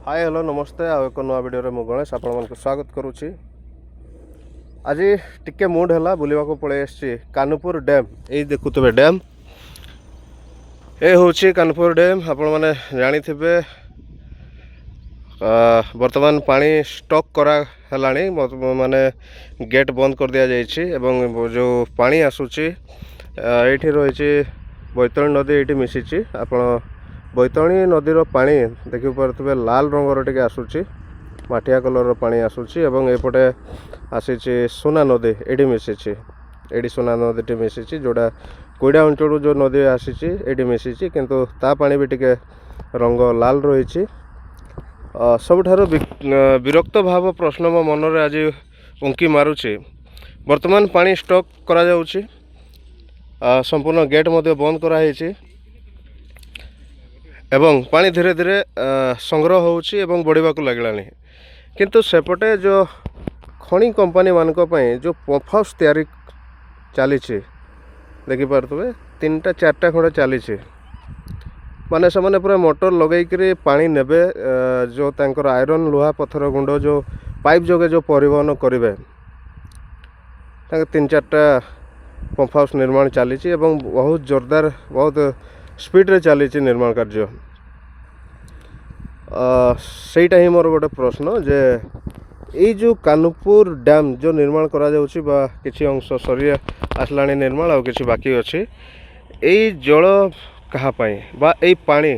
Hi hello नमस्ते आउ एक नुआ वीडियो मु गणेश आपण मन स्वागत करुच्ची। आज टिके मूड है बुलवा पलि कानपुर डैम यही देखुवे डैम ये हूँ कानपुर डैम आपण मैंने जानी बर्तमान पानी स्टॉक करा माने गेट बंद कर दिया जाइए जो पानी आसूची ये रही बैतरणी नदी ये मिशिची आपण बैतरणी नदीर पानी देखि पारे लाल रंगर टे आसूची माटिया कलर पानी आसूची एवं एपटे आसी सोना नदी ये मिशिची ये सोना नदी टी मिशिची जोड़ा कोईडा अंचल जो नदी आसी ये मिशिची किंतु ता पानी भी टिके रंग लाल रही। सबुठार विरक्त भाव प्रश्न मो मन रे आज उंकी मारुची। वर्तमान पानी स्टॉक करा जाउची संपूर्ण गेट मध्य बंद कराई एवं पानी धीरे धीरे संग्रह होउची एवं बढ़िबा को लागलानी किंतु सेपटे जो खणी कंपनी मानक पई जो पंप हाउस तैयारी चली देखि पारतबे 3टा 4टा खंड चली माने से पूरा मोटर लगेकरी पानी नेबे जो तांकर आयरन लुहा पत्थर गुंड जो पाइप जोगे जो परिवहन करेंगे 3-4टा पंप हाउस निर्माण चली बहुत जोरदार बहुत स्पीड रे चली निर्माण कार्य। सेटा ही मोर गोटे प्रश्न जे ये जो कानपुर डैम जो निर्माण करा जाउची बा किछि अंश सरी आसलाणी निर्माण आ किछि बाकी अछि एई जल कहा पाई बा एई पानी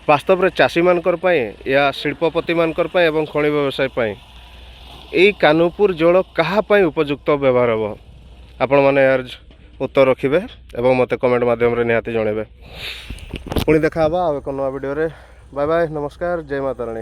वास्तव में चाषी मानकर पाई या शिल्पपति मानकर पाई एवं खनि व्यवसाय पाई एई कानपुर जल कहा पाई उपयुक्त व्यवहार हो आपण माने यार उत्तर रखिए एवं मते कमेंट माध्यम रे निहाती जणेबे। पुणी देखा एक नवा वीडियो रे। बाय बाय नमस्कार जय माता रानी।